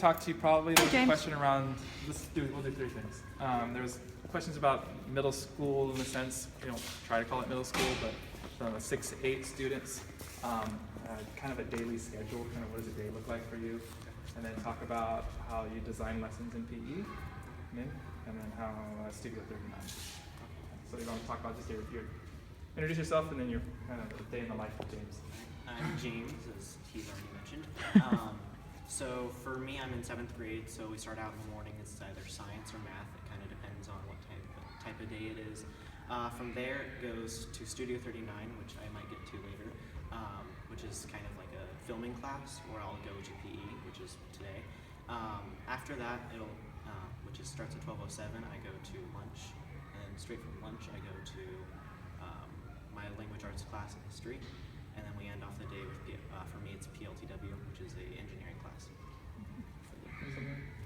talk to you probably. There's a James. question around, we'll do three things. There's questions about middle school in the sense, try to call it middle school, but from 6 to 8 students, kind of a daily schedule, kind of what does a day look like for you? And then talk about how you design lessons in PE, and then how Studio 39. So you want to talk about just your introduce yourself and then your kind of day in the life of James. I'm James, as he's already mentioned. So for me, I'm in 7th grade, so we start out in the morning. It's either science or math. It kind of depends on what type of day it is. From there, it goes to Studio 39, which I might get to later, which is kind of like a filming class where I'll go to PE, which is today. After that, which starts at 12:07, I go to lunch, and straight from lunch, I go to my language arts class in history, and then we end off the day with, for me, it's PLTW, which is a engineering class.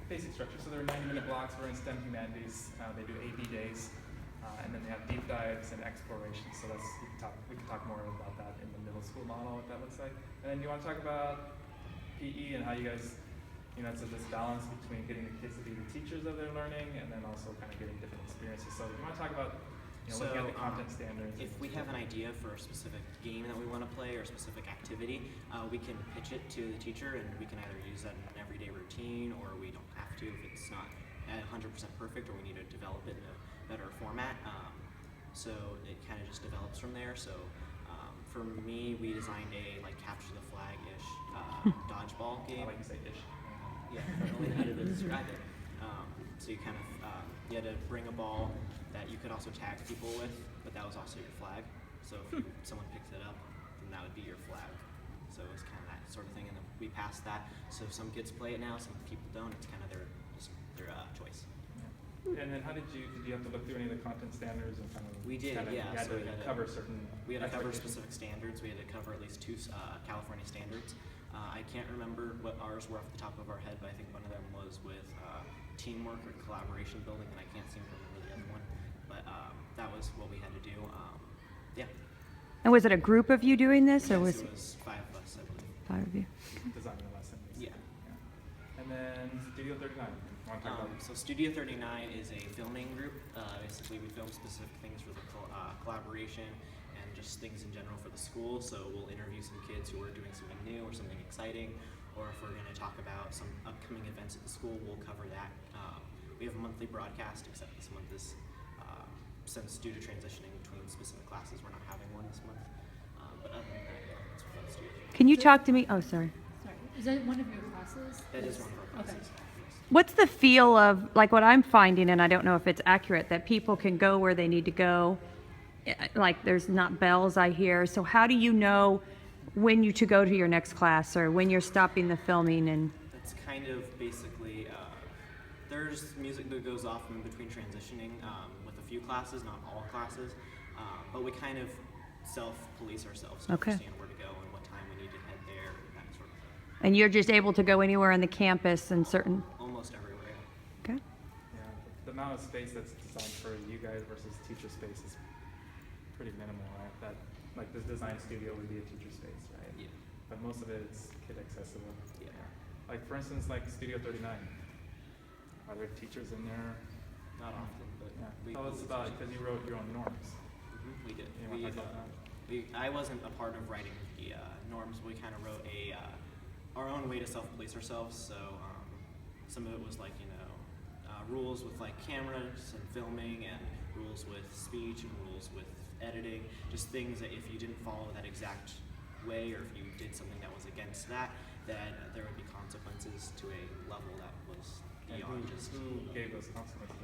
Basic structure. So there are 90-minute blocks. We're in STEM humanities. They do AB days, and then they have deep dives and exploration. So we can talk more about that in the middle school model, what that looks like. And then you want to talk about PE and how you guys, it's this balance between getting the kids to be the teachers of their learning, and then also kind of getting different experiences. So you want to talk about looking at the content standards. If we have an idea for a specific game that we want to play or a specific activity, we can pitch it to the teacher, and we can either use that in an everyday routine, or we don't have to if it's not 100% perfect, or we need to develop it in a better format. So it kind of just develops from there. So for me, we designed a capture the flag-ish dodgeball game. I like to say ish. Yeah, only how to describe it. So you kind of you had to bring a ball that you could also tag people with, but that was also your flag. So if someone picks it up, then that would be your flag. So it was kind of that sort of thing, and then we passed that. So some kids play it now, some people don't. It's kind of their choice. Yeah. And then did you have to look through any of the content standards and kind of? We did, yeah. You had so to cover certain. We had to cover specific standards. We had to cover at least 2 California standards. I can't remember what ours were off the top of our head, but I think one of them was with teamwork or collaboration building, and I can't seem to remember the other one. But that was what we had to do. Yeah. And was it a group of you doing this, or Yes, was it was 5 of us, I believe. 5 of you? Designing the lesson. Yeah. And then Studio 39. Want to talk about So Studio 39 is a filming group. Basically, we film specific things for the collaboration and just things in general for the school. So we'll interview some kids who are doing something new or something exciting, or if we're going to talk about some upcoming events at the school, we'll cover that. We have a monthly broadcast, except this month is, since due to transitioning between specific classes, we're not having one this month. But other than that, yeah, that's what Studio 39. Can you talk to me? Oh, sorry. Sorry, is that one of your classes? That is one of our Okay. classes. Yes. What's the feel of, what I'm finding, and I don't know if it's accurate, that people can go where they need to go? There's not bells I hear. So how do you know when you to go to your next class, or when you're stopping the filming? And That's kind of basically, there's music that goes off in between transitioning with a few classes, not all classes, but we kind of self-police ourselves to Okay. understand where to go and what time we need to head there, that sort of thing. and you're just able to go anywhere on the campus and certain. Almost everywhere. Okay. Yeah, the amount of space that's designed for you guys versus teacher space is pretty minimal, right? The design studio would be a teacher space, right? Yeah. But most of it is kid accessible. Yeah. For instance, Studio 39. Are there teachers in there? Not often, but Yeah. Tell us about it, because you wrote your own norms. We did. You want to talk about that? I wasn't a part of writing the norms. We kind of wrote our own way to self-police ourselves. So some of it was rules with cameras and filming, and rules with speech, and rules with editing. Just things that if you didn't follow that exact way, or if you did something that was against that, then there would be consequences to a level that was And beyond just. who gave those consequences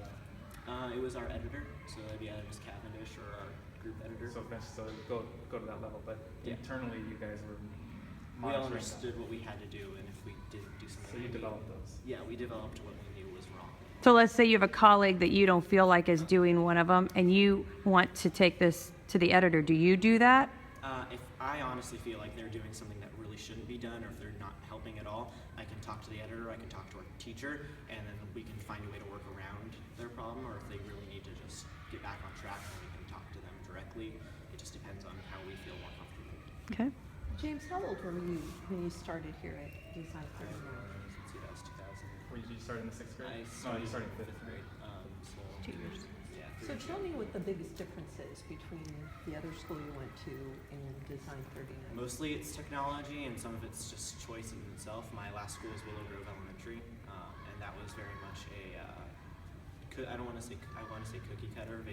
out? It was our editor, so that'd be either Ms. Cavendish or our group editor. So go to that level, but Yeah. internally you guys were We all monitoring understood that. what we had to do, and if we didn't do something, So you developed those. Yeah, we developed what we knew was wrong. So let's say you have a colleague that you don't feel like is doing one of them, and you want to take this to the editor. Do you do that? If I honestly feel like they're doing something that really shouldn't be done, or if they're not helping at all, I can talk to the editor, I can talk to our teacher, and then we can find a way to work around their problem, or if they really need to just get back on track, then we can talk to them directly. It just depends on how we feel more comfortable. Okay. James, how old were you when you started here at Design 39? Let's see, that was 2000. you start in the 6th grade? I No, started you started in in 5th grade. So 2 years. Yeah. So 3 tell years. me what the biggest difference is between the other school you went to and Design 39. Mostly it's technology, and some of it's just choice in itself. My last school was Willow Grove Elementary, and that was very much a I want to say cookie cutter.